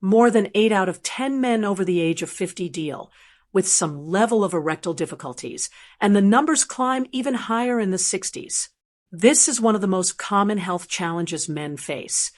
More than 8 out of 10 men over the age of 50 deal with some level of erectile difficulties, and the numbers climb even higher in the 60s. This is one of the most common health challenges men face,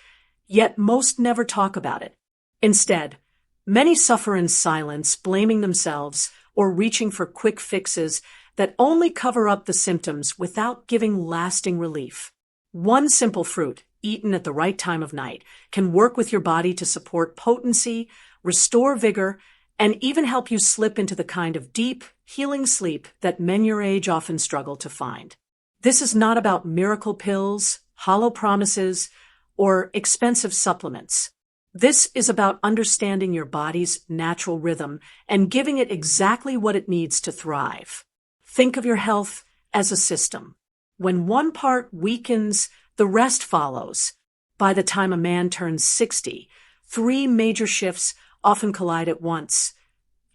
yet most never talk about it. Instead, many suffer in silence, blaming themselves or reaching for quick fixes that only cover up the symptoms without giving lasting relief. One simple fruit, eaten at the right time of night, can work with your body to support potency, restore vigor, and even help you slip into the kind of deep, healing sleep that men your age often struggle to find. This is not about miracle pills, hollow promises, or expensive supplements. This is about understanding your body's natural rhythm and giving it exactly what it needs to thrive. Think of your health as a system. When one part weakens, the rest follows. By the time a man turns 60, 3 major shifts often collide at once.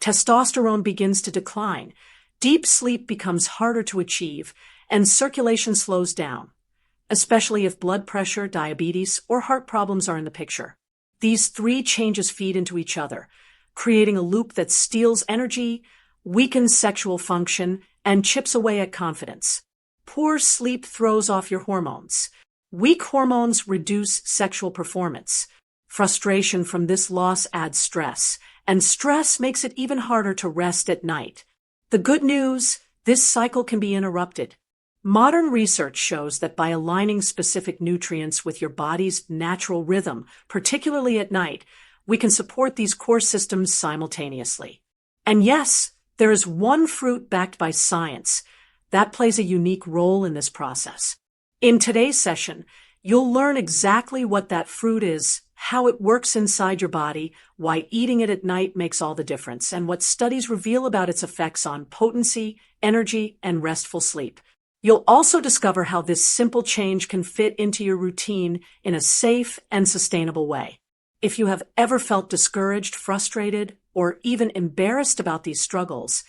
Testosterone begins to decline, deep sleep becomes harder to achieve, and circulation slows down, especially if blood pressure, diabetes, or heart problems are in the picture. These 3 changes feed into each other, creating a loop that steals energy, weakens sexual function, and chips away at confidence. Poor sleep throws off your hormones. Weak hormones reduce sexual performance. Frustration from this loss adds stress, and stress makes it even harder to rest at night. The good news, this cycle can be interrupted. Modern research shows that by aligning specific nutrients with your body's natural rhythm, particularly at night, we can support these core systems simultaneously. And yes, there is one fruit backed by science that plays a unique role in this process. In today's session, you'll learn exactly what that fruit is, how it works inside your body, why eating it at night makes all the difference, and what studies reveal about its effects on potency, energy, and restful sleep. You'll also discover how this simple change can fit into your routine in a safe and sustainable way. If you have ever felt discouraged, frustrated, or even embarrassed about these struggles,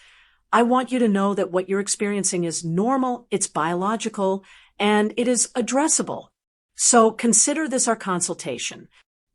I want you to know that what you're experiencing is normal, it's biological, and it is addressable. So consider this our consultation.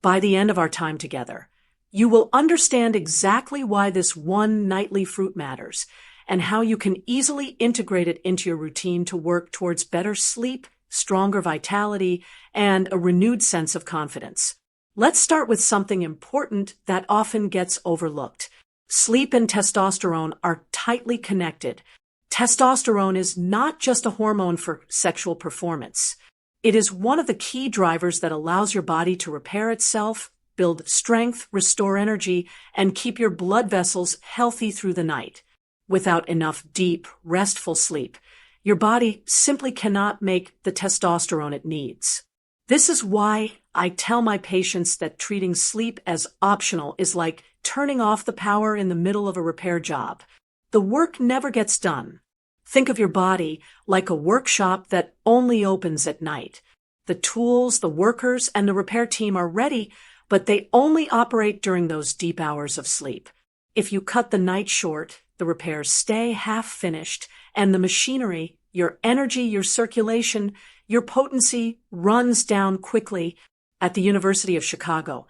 By the end of our time together, you will understand exactly why this one nightly fruit matters and how you can easily integrate it into your routine to work towards better sleep, stronger vitality, and a renewed sense of confidence. Let's start with something important that often gets overlooked. Sleep and testosterone are tightly connected. Testosterone is not just a hormone for sexual performance. It is one of the key drivers that allows your body to repair itself, build strength, restore energy, and keep your blood vessels healthy through the night. Without enough deep, restful sleep, your body simply cannot make the testosterone it needs. This is why I tell my patients that treating sleep as optional is like turning off the power in the middle of a repair job. The work never gets done. Think of your body like a workshop that only opens at night. The tools, the workers, and the repair team are ready, but they only operate during those deep hours of sleep. If you cut the night short, the repairs stay half-finished, and the machinery, your energy, your circulation, your potency runs down quickly. At the University of Chicago,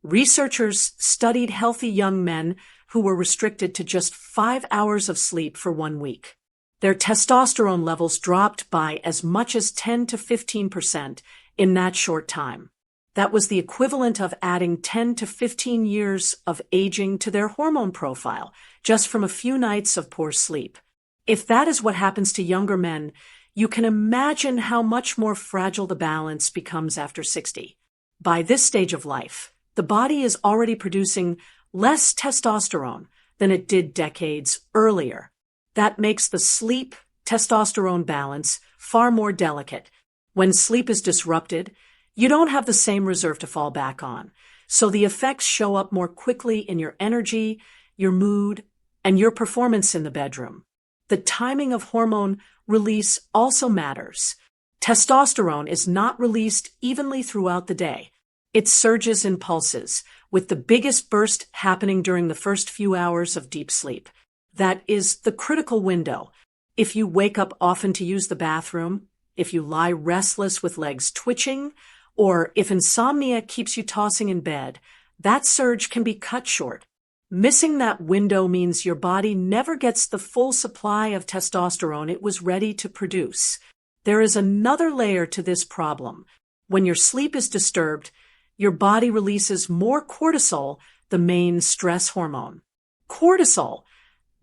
researchers studied healthy young men who were restricted to just 5 hours of sleep for 1 week. Their testosterone levels dropped by as much as 10 to 15% in that short time. That was the equivalent of adding 10 to 15 years of aging to their hormone profile, just from a few nights of poor sleep. If that is what happens to younger men, you can imagine how much more fragile the balance becomes after 60. By this stage of life, the body is already producing less testosterone than it did decades earlier. That makes the sleep-testosterone balance far more delicate. When sleep is disrupted, you don't have the same reserve to fall back on, so the effects show up more quickly in your energy, your mood, and your performance in the bedroom. The timing of hormone release also matters. Testosterone is not released evenly throughout the day. It surges in pulses, with the biggest burst happening during the first few hours of deep sleep. That is the critical window. If you wake up often to use the bathroom, if you lie restless with legs twitching, or if insomnia keeps you tossing in bed, that surge can be cut short. Missing that window means your body never gets the full supply of testosterone it was ready to produce. There is another layer to this problem. When your sleep is disturbed, your body releases more cortisol, the main stress hormone. Cortisol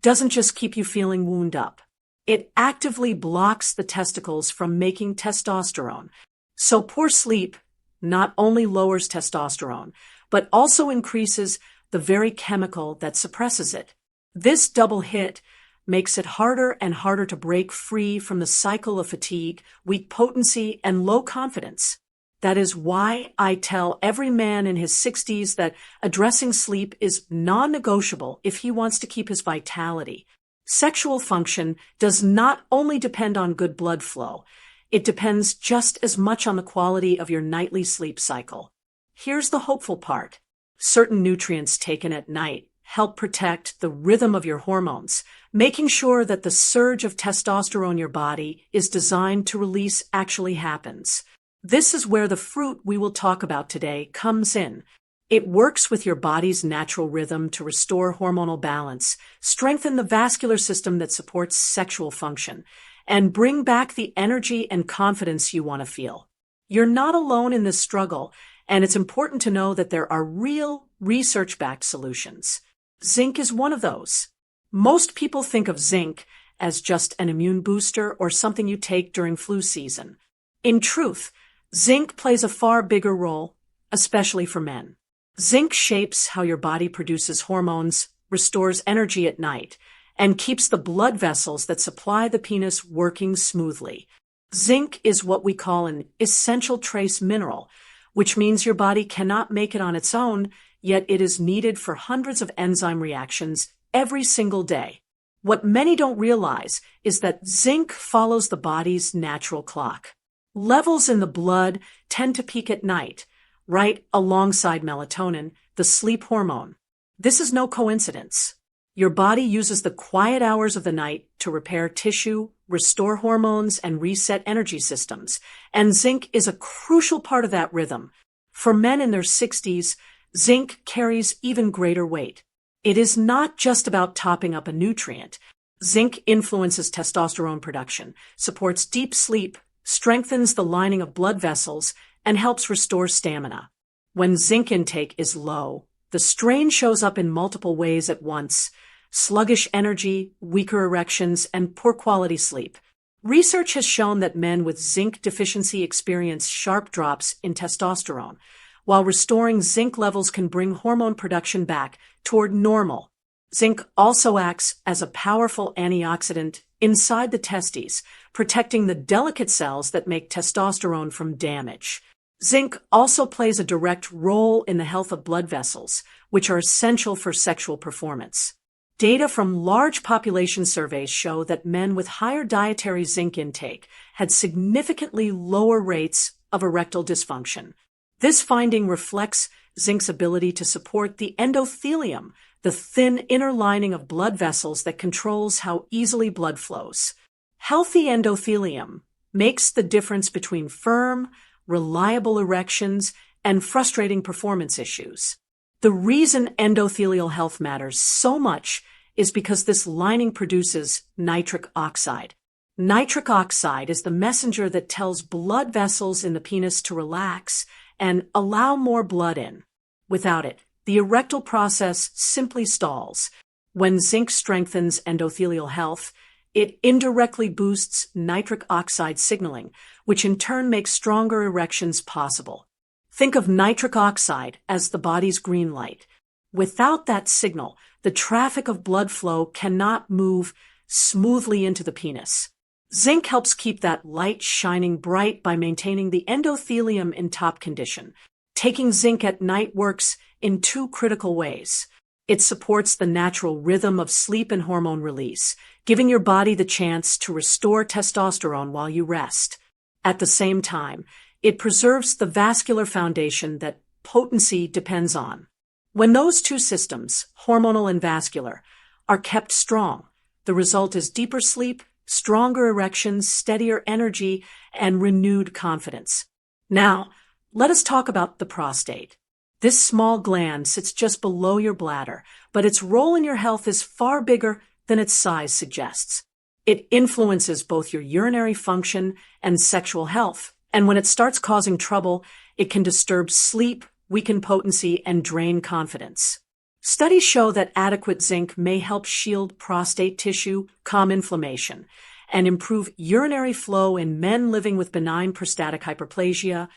doesn't just keep you feeling wound up. It actively blocks the testicles from making testosterone. So poor sleep not only lowers testosterone, but also increases the very chemical that suppresses it. This double hit makes it harder and harder to break free from the cycle of fatigue, weak potency, and low confidence. That is why I tell every man in his 60s that addressing sleep is non-negotiable if he wants to keep his vitality. Sexual function does not only depend on good blood flow, it depends just as much on the quality of your nightly sleep cycle. Here's the hopeful part. Certain nutrients taken at night help protect the rhythm of your hormones, making sure that the surge of testosterone your body is designed to release actually happens. This is where the fruit we will talk about today comes in. It works with your body's natural rhythm to restore hormonal balance, strengthen the vascular system that supports sexual function, and bring back the energy and confidence you want to feel. You're not alone in this struggle, and it's important to know that there are real, research-backed solutions. Zinc is one of those. Most people think of zinc as just an immune booster or something you take during flu season. In truth, zinc plays a far bigger role, especially for men. Zinc shapes how your body produces hormones, restores energy at night, and keeps the blood vessels that supply the penis working smoothly. Zinc is what we call an essential trace mineral, which means your body cannot make it on its own, yet it is needed for hundreds of enzyme reactions every single day. What many don't realize is that zinc follows the body's natural clock. Levels in the blood tend to peak at night, right alongside melatonin, the sleep hormone. This is no coincidence. Your body uses the quiet hours of the night to repair tissue, restore hormones, and reset energy systems, and zinc is a crucial part of that rhythm. For men in their 60s, zinc carries even greater weight. It is not just about topping up a nutrient. Zinc influences testosterone production, supports deep sleep, strengthens the lining of blood vessels, and helps restore stamina. When zinc intake is low, the strain shows up in multiple ways at once: sluggish energy, weaker erections, and poor quality sleep. Research has shown that men with zinc deficiency experience sharp drops in testosterone, while restoring zinc levels can bring hormone production back toward normal. Zinc also acts as a powerful antioxidant inside the testes, protecting the delicate cells that make testosterone from damage. Zinc also plays a direct role in the health of blood vessels, which are essential for sexual performance. Data from large population surveys show that men with higher dietary zinc intake had significantly lower rates of erectile dysfunction. This finding reflects zinc's ability to support the endothelium, the thin inner lining of blood vessels that controls how easily blood flows. Healthy endothelium makes the difference between firm, reliable erections and frustrating performance issues. The reason endothelial health matters so much is because this lining produces nitric oxide. Nitric oxide is the messenger that tells blood vessels in the penis to relax and allow more blood in. Without it, the erectile process simply stalls. When zinc strengthens endothelial health, it indirectly boosts nitric oxide signaling, which in turn makes stronger erections possible. Think of nitric oxide as the body's green light. Without that signal, the traffic of blood flow cannot move smoothly into the penis. Zinc helps keep that light shining bright by maintaining the endothelium in top condition. Taking zinc at night works in two critical ways. It supports the natural rhythm of sleep and hormone release, giving your body the chance to restore testosterone while you rest. At the same time, it preserves the vascular foundation that potency depends on. When those two systems, hormonal and vascular, are kept strong, the result is deeper sleep, stronger erections, steadier energy, and renewed confidence. Now, let us talk about the prostate. This small gland sits just below your bladder, but its role in your health is far bigger than its size suggests. It influences both your urinary function and sexual health, and when it starts causing trouble, it can disturb sleep, weaken potency, and drain confidence. Studies show that adequate zinc may help shield prostate tissue, calm inflammation, and improve urinary flow in men living with benign prostatic hyperplasia,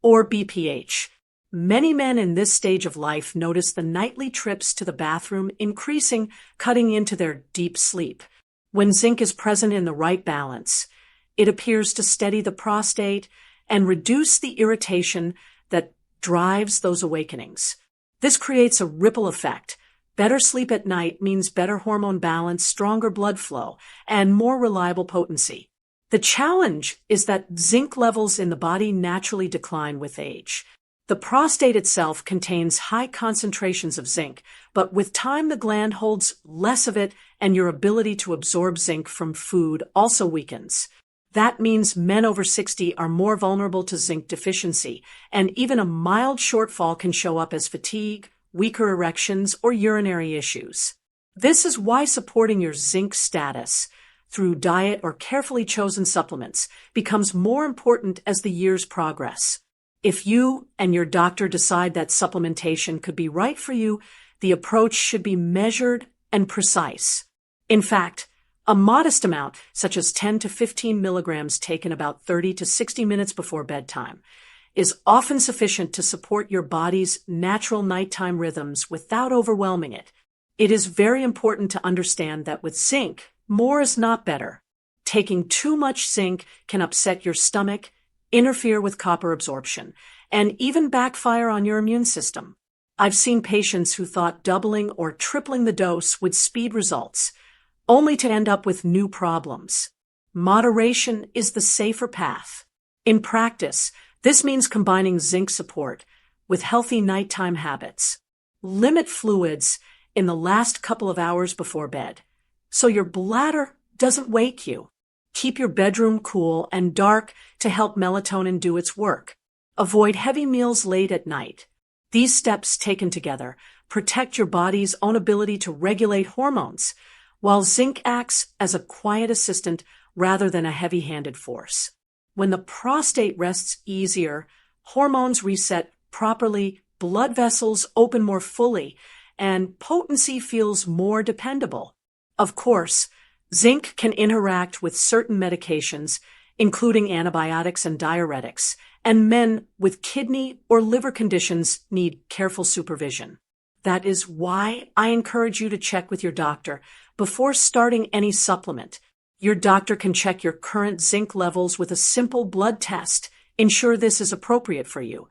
or BPH. Many men in this stage of life notice the nightly trips to the bathroom increasing, cutting into their deep sleep. When zinc is present in the right balance, it appears to steady the prostate and reduce the irritation that drives those awakenings. This creates a ripple effect. Better sleep at night means better hormone balance, stronger blood flow, and more reliable potency. The challenge is that zinc levels in the body naturally decline with age. The prostate itself contains high concentrations of zinc, but with time the gland holds less of it and your ability to absorb zinc from food also weakens. That means men over 60 are more vulnerable to zinc deficiency, and even a mild shortfall can show up as fatigue, weaker erections, or urinary issues. This is why supporting your zinc status through diet or carefully chosen supplements becomes more important as the years progress. If you and your doctor decide that supplementation could be right for you, the approach should be measured and precise. In fact, a modest amount, such as 10 to 15 milligrams taken about 30 to 60 minutes before bedtime, is often sufficient to support your body's natural nighttime rhythms without overwhelming it. It is very important to understand that with zinc, more is not better. Taking too much zinc can upset your stomach, interfere with copper absorption, and even backfire on your immune system. I've seen patients who thought doubling or tripling the dose would speed results, only to end up with new problems. Moderation is the safer path. In practice, this means combining zinc support with healthy nighttime habits. Limit fluids in the last couple of hours before bed, so your bladder doesn't wake you. Keep your bedroom cool and dark to help melatonin do its work. Avoid heavy meals late at night. These steps taken together protect your body's own ability to regulate hormones, while zinc acts as a quiet assistant rather than a heavy-handed force. When the prostate rests easier, hormones reset properly, blood vessels open more fully, and potency feels more dependable. Of course, zinc can interact with certain medications, including antibiotics and diuretics, and men with kidney or liver conditions need careful supervision. That is why I encourage you to check with your doctor before starting any supplement. Your doctor can check your current zinc levels with a simple blood test, ensure this is appropriate for you,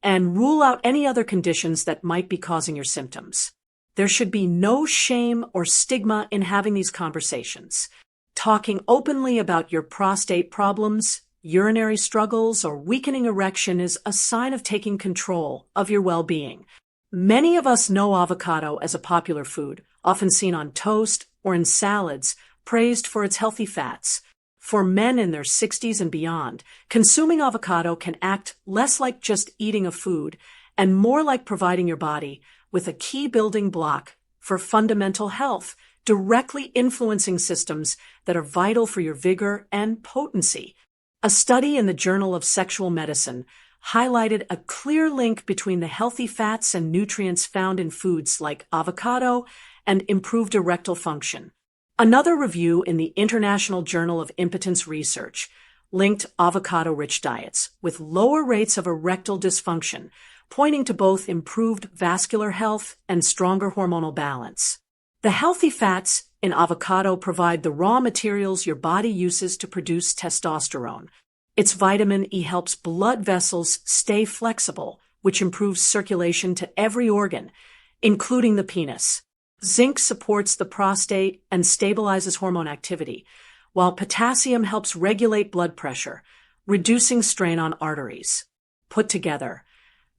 and rule out any other conditions that might be causing your symptoms. There should be no shame or stigma in having these conversations. Talking openly about your prostate problems, urinary struggles, or weakening erection is a sign of taking control of your well-being. Many of us know avocado as a popular food, often seen on toast or in salads, praised for its healthy fats. For men in their 60s and beyond, consuming avocado can act less like just eating a food and more like providing your body with a key building block for fundamental health, directly influencing systems that are vital for your vigor and potency. A study in the Journal of Sexual Medicine highlighted a clear link between the healthy fats and nutrients found in foods like avocado and improved erectile function. Another review in the International Journal of Impotence Research linked avocado-rich diets with lower rates of erectile dysfunction, pointing to both improved vascular health and stronger hormonal balance. The healthy fats in avocado provide the raw materials your body uses to produce testosterone. Its vitamin E helps blood vessels stay flexible, which improves circulation to every organ, including the penis. Zinc supports the prostate and stabilizes hormone activity, while potassium helps regulate blood pressure, reducing strain on arteries. Put together,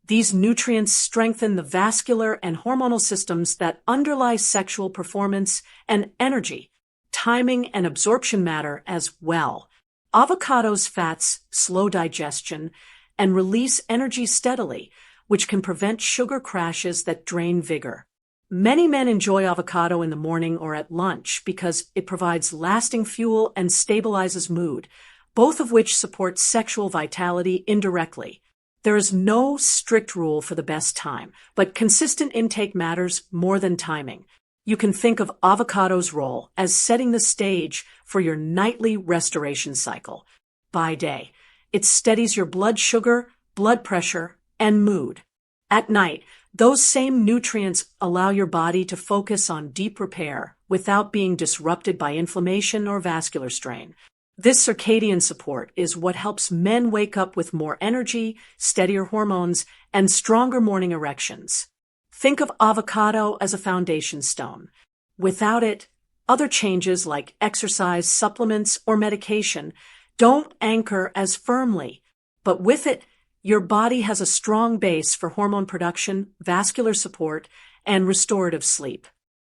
these nutrients strengthen the vascular and hormonal systems that underlie sexual performance and energy. Timing and absorption matter as well. Avocado's fats slow digestion and release energy steadily, which can prevent sugar crashes that drain vigor. Many men enjoy avocado in the morning or at lunch because it provides lasting fuel and stabilizes mood, both of which support sexual vitality indirectly. There is no strict rule for the best time, but consistent intake matters more than timing. You can think of avocado's role as setting the stage for your nightly restoration cycle. By day, it steadies your blood sugar, blood pressure, and mood. At night, those same nutrients allow your body to focus on deep repair without being disrupted by inflammation or vascular strain. This circadian support is what helps men wake up with more energy, steadier hormones, and stronger morning erections. Think of avocado as a foundation stone. Without it, other changes like exercise, supplements, or medication don't anchor as firmly. But with it, your body has a strong base for hormone production, vascular support, and restorative sleep.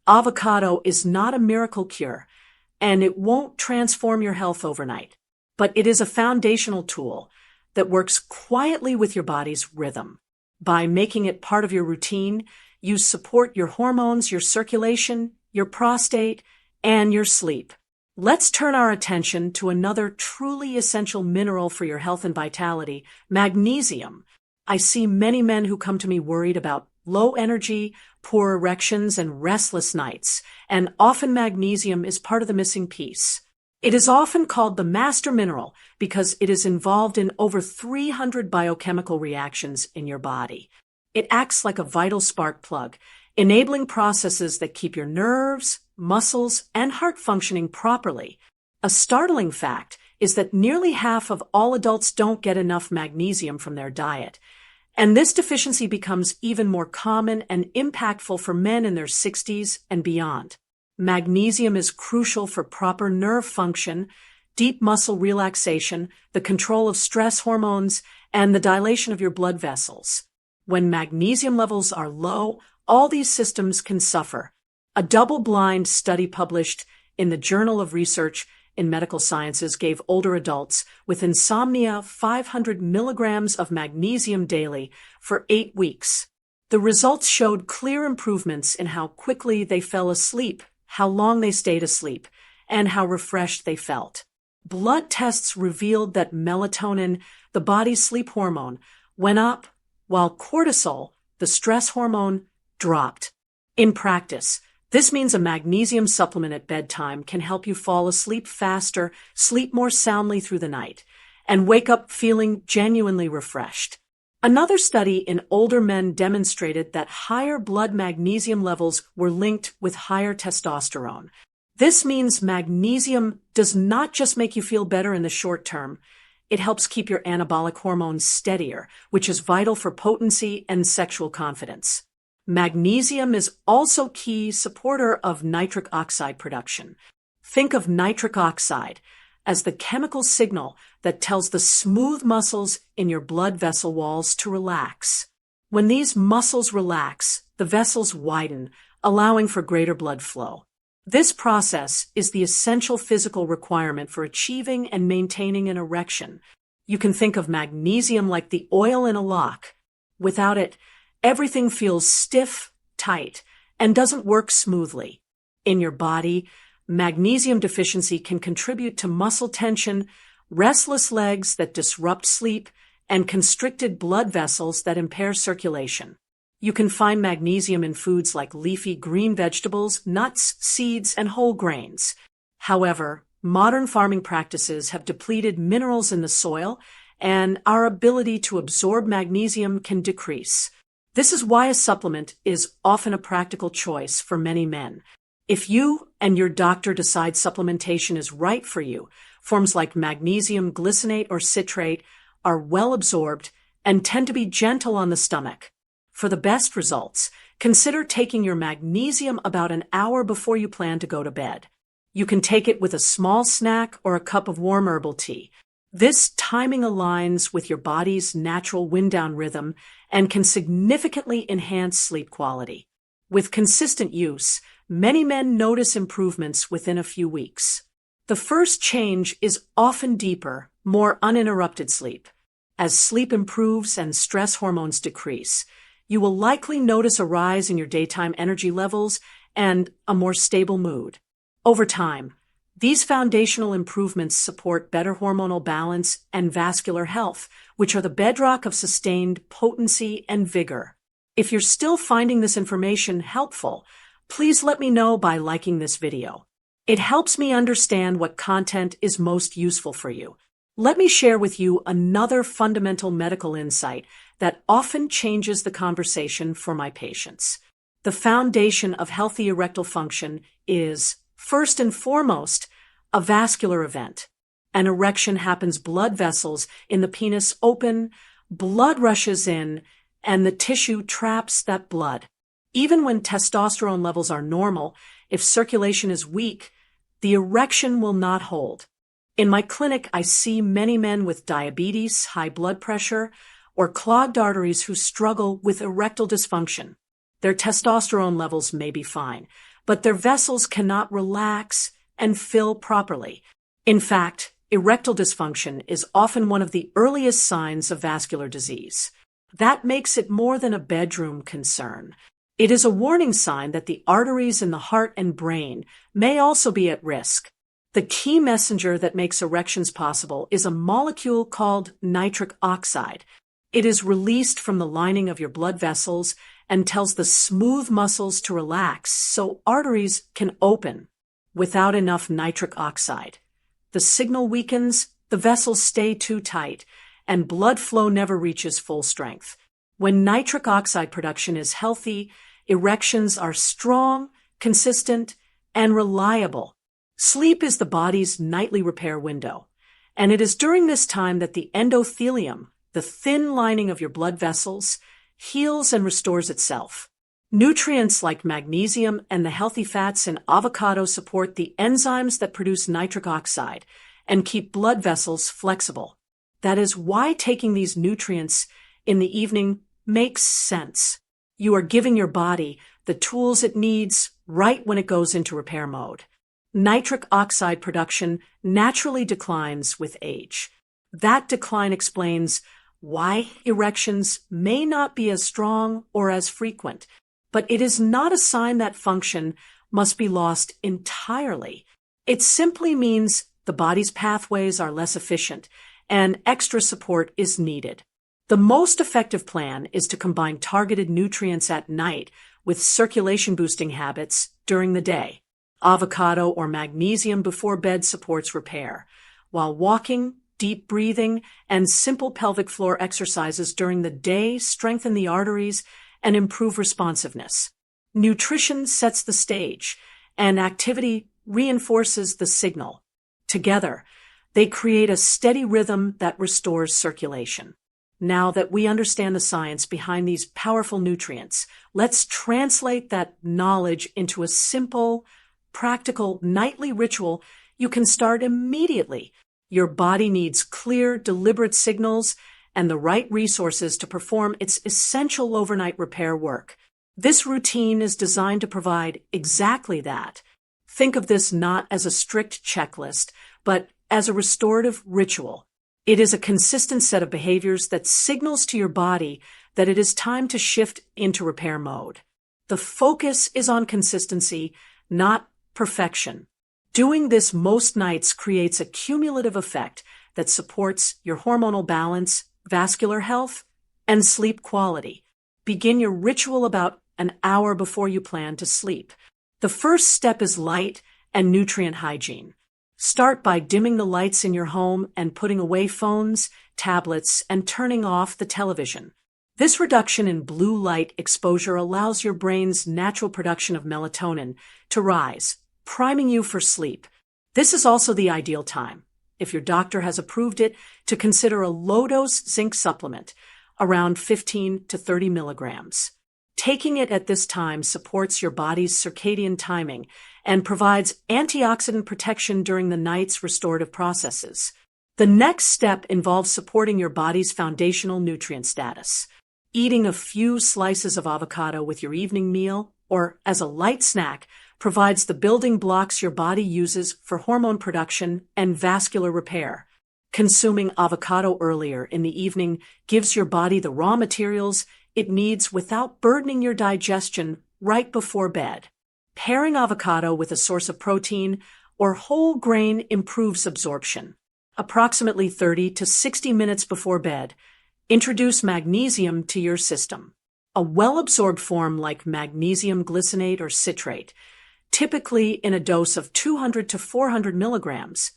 Avocado is not a miracle cure, and it won't transform your health overnight, but it is a foundational tool that works quietly with your body's rhythm. By making it part of your routine, you support your hormones, your circulation, your prostate, and your sleep. Let's turn our attention to another truly essential mineral for your health and vitality, magnesium. I see many men who come to me worried about low energy, poor erections, and restless nights, and often magnesium is part of the missing piece. It is often called the master mineral because it is involved in over 300 biochemical reactions in your body. It acts like a vital spark plug, enabling processes that keep your nerves, muscles, and heart functioning properly. A startling fact is that nearly half of all adults don't get enough magnesium from their diet, and this deficiency becomes even more common and impactful for men in their 60s and beyond. Magnesium is crucial for proper nerve function, deep muscle relaxation, the control of stress hormones, and the dilation of your blood vessels. When magnesium levels are low, all these systems can suffer. A double-blind study published in the Journal of Research in Medical Sciences gave older adults with insomnia 500 milligrams of magnesium daily for 8 weeks. The results showed clear improvements in how quickly they fell asleep, how long they stayed asleep, and how refreshed they felt. Blood tests revealed that melatonin, the body's sleep hormone, went up, while cortisol, the stress hormone, dropped. In practice, this means a magnesium supplement at bedtime can help you fall asleep faster, sleep more soundly through the night, and wake up feeling genuinely refreshed. Another study in older men demonstrated that higher blood magnesium levels were linked with higher testosterone. This means magnesium does not just make you feel better in the short term, it helps keep your anabolic hormones steadier, which is vital for potency and sexual confidence. Magnesium is also a key supporter of nitric oxide production. Think of nitric oxide as the chemical signal that tells the smooth muscles in your blood vessel walls to relax. When these muscles relax, the vessels widen, allowing for greater blood flow. This process is the essential physical requirement for achieving and maintaining an erection. You can think of magnesium like the oil in a lock. Without it, everything feels stiff, tight, and doesn't work smoothly. In your body, magnesium deficiency can contribute to muscle tension, restless legs that disrupt sleep, and constricted blood vessels that impair circulation. You can find magnesium in foods like leafy green vegetables, nuts, seeds, and whole grains. However, modern farming practices have depleted minerals in the soil, and our ability to absorb magnesium can decrease. This is why a supplement is often a practical choice for many men. If you and your doctor decide supplementation is right for you, forms like magnesium glycinate or citrate are well absorbed and tend to be gentle on the stomach. For the best results, consider taking your magnesium about an hour before you plan to go to bed. You can take it with a small snack or a cup of warm herbal tea. This timing aligns with your body's natural wind-down rhythm and can significantly enhance sleep quality. With consistent use, many men notice improvements within a few weeks. The first change is often deeper, more uninterrupted sleep. As sleep improves and stress hormones decrease, you will likely notice a rise in your daytime energy levels and a more stable mood. Over time, these foundational improvements support better hormonal balance and vascular health, which are the bedrock of sustained potency and vigor. If you're still finding this information helpful, please let me know by liking this video. It helps me understand what content is most useful for you. Let me share with you another fundamental medical insight that often changes the conversation for my patients. The foundation of healthy erectile function is, first and foremost, a vascular event. An erection happens, blood vessels in the penis open, blood rushes in, and the tissue traps that blood. Even when testosterone levels are normal, if circulation is weak, the erection will not hold. In my clinic, I see many men with diabetes, high blood pressure, or clogged arteries who struggle with erectile dysfunction. Their testosterone levels may be fine, but their vessels cannot relax and fill properly. In fact, erectile dysfunction is often one of the earliest signs of vascular disease. That makes it more than a bedroom concern. It is a warning sign that the arteries in the heart and brain may also be at risk. The key messenger that makes erections possible is a molecule called nitric oxide. It is released from the lining of your blood vessels and tells the smooth muscles to relax so arteries can open. Without enough nitric oxide, the signal weakens, the vessels stay too tight, and blood flow never reaches full strength. When nitric oxide production is healthy, erections are strong, consistent, and reliable. Sleep is the body's nightly repair window, and it is during this time that the endothelium, the thin lining of your blood vessels, heals and restores itself. Nutrients like magnesium and the healthy fats in avocado support the enzymes that produce nitric oxide and keep blood vessels flexible. That is why taking these nutrients in the evening makes sense. You are giving your body the tools it needs right when it goes into repair mode. Nitric oxide production naturally declines with age. That decline explains why erections may not be as strong or as frequent, but it is not a sign that function must be lost entirely. It simply means the body's pathways are less efficient and extra support is needed. The most effective plan is to combine targeted nutrients at night with circulation-boosting habits during the day. Avocado or magnesium before bed supports repair, while walking, deep breathing, and simple pelvic floor exercises during the day strengthen the arteries and improve responsiveness. Nutrition sets the stage, and activity reinforces the signal. Together, they create a steady rhythm that restores circulation. Now that we understand the science behind these powerful nutrients, let's translate that knowledge into a simple, practical nightly ritual you can start immediately. Your body needs clear, deliberate signals and the right resources to perform its essential overnight repair work. This routine is designed to provide exactly that. Think of this not as a strict checklist, but as a restorative ritual. It is a consistent set of behaviors that signals to your body that it is time to shift into repair mode. The focus is on consistency, not perfection. Doing this most nights creates a cumulative effect that supports your hormonal balance, vascular health, and sleep quality. Begin your ritual about an hour before you plan to sleep. The first step is light and nutrient hygiene. Start by dimming the lights in your home and putting away phones, tablets, and turning off the television. This reduction in blue light exposure allows your brain's natural production of melatonin to rise, priming you for sleep. This is also the ideal time, if your doctor has approved it, to consider a low-dose zinc supplement, around 15 to 30 milligrams. Taking it at this time supports your body's circadian timing and provides antioxidant protection during the night's restorative processes. The next step involves supporting your body's foundational nutrient status. Eating a few slices of avocado with your evening meal or as a light snack provides the building blocks your body uses for hormone production and vascular repair. Consuming avocado earlier in the evening gives your body the raw materials it needs without burdening your digestion right before bed. Pairing avocado with a source of protein or whole grain improves absorption. Approximately 30 to 60 minutes before bed, introduce magnesium to your system. A well-absorbed form like magnesium glycinate or citrate, typically in a dose of 200 to 400 milligrams,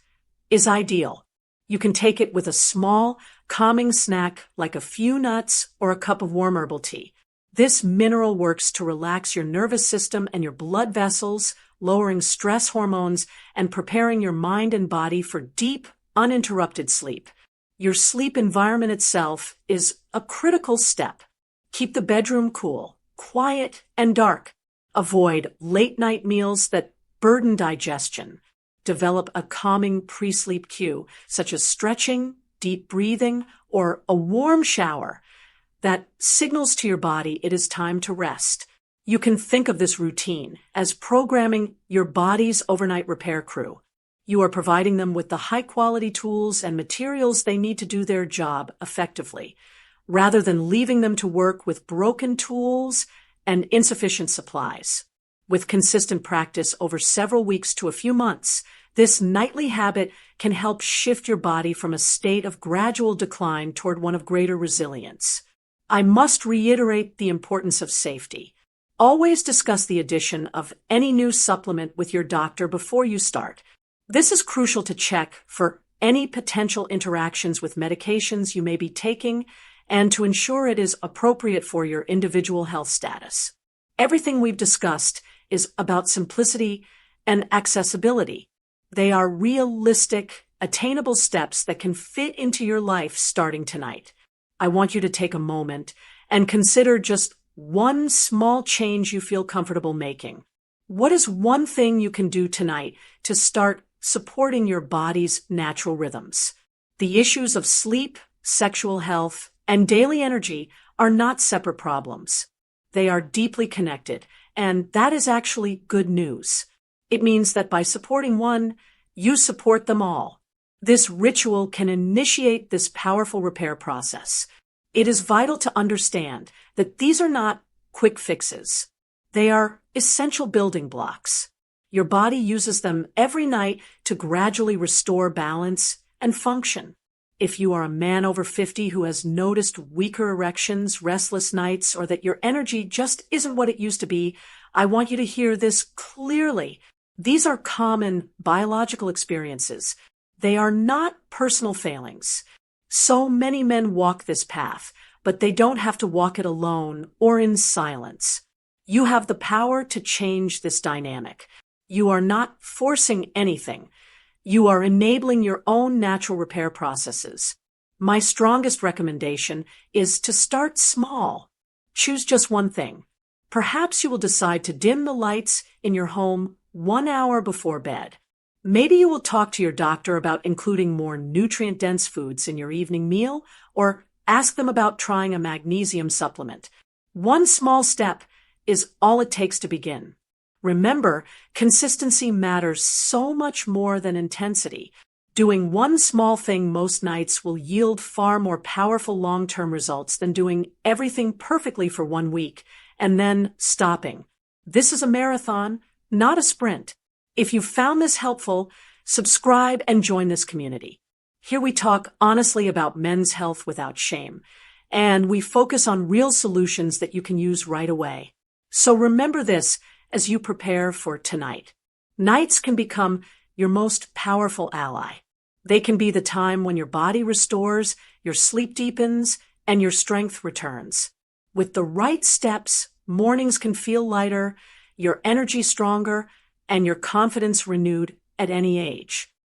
is ideal. You can take it with a small, calming snack like a few nuts or a cup of warm herbal tea. This mineral works to relax your nervous system and your blood vessels, lowering stress hormones and preparing your mind and body for deep, uninterrupted sleep. Your sleep environment itself is a critical step. Keep the bedroom cool, quiet, and dark. Avoid late-night meals that burden digestion. Develop a calming pre-sleep cue, such as stretching, deep breathing, or a warm shower that signals to your body it is time to rest. You can think of this routine as programming your body's overnight repair crew. You are providing them with the high-quality tools and materials they need to do their job effectively, rather than leaving them to work with broken tools and insufficient supplies. With consistent practice over several weeks to a few months, this nightly habit can help shift your body from a state of gradual decline toward one of greater resilience. I must reiterate the importance of safety. Always discuss the addition of any new supplement with your doctor before you start. This is crucial to check for any potential interactions with medications you may be taking and to ensure it is appropriate for your individual health status. Everything we've discussed is about simplicity and accessibility. They are realistic, attainable steps that can fit into your life starting tonight. I want you to take a moment and consider just one small change you feel comfortable making. What is one thing you can do tonight to start supporting your body's natural rhythms? The issues of sleep, sexual health, and daily energy are not separate problems. They are deeply connected, and that is actually good news. It means that by supporting one, you support them all. This ritual can initiate this powerful repair process. It is vital to understand that these are not quick fixes. They are essential building blocks. Your body uses them every night to gradually restore balance and function. If you are a man over 50 who has noticed weaker erections, restless nights, or that your energy just isn't what it used to be, I want you to hear this clearly. These are common biological experiences. They are not personal failings. So many men walk this path, but they don't have to walk it alone or in silence. You have the power to change this dynamic. You are not forcing anything. You are enabling your own natural repair processes. My strongest recommendation is to start small. Choose just one thing. Perhaps you will decide to dim the lights in your home 1 hour before bed. Maybe you will talk to your doctor about including more nutrient-dense foods in your evening meal, or ask them about trying a magnesium supplement. One small step is all it takes to begin. Remember, consistency matters so much more than intensity. Doing one small thing most nights will yield far more powerful long-term results than doing everything perfectly for 1 week and then stopping. This is a marathon, not a sprint. If you found this helpful, subscribe and join this community. Here we talk honestly about men's health without shame, and we focus on real solutions that you can use right away. So remember this as you prepare for tonight. Nights can become your most powerful ally. They can be the time when your body restores, your sleep deepens, and your strength returns. With the right steps, mornings can feel lighter, your energy stronger, and your confidence renewed at any age.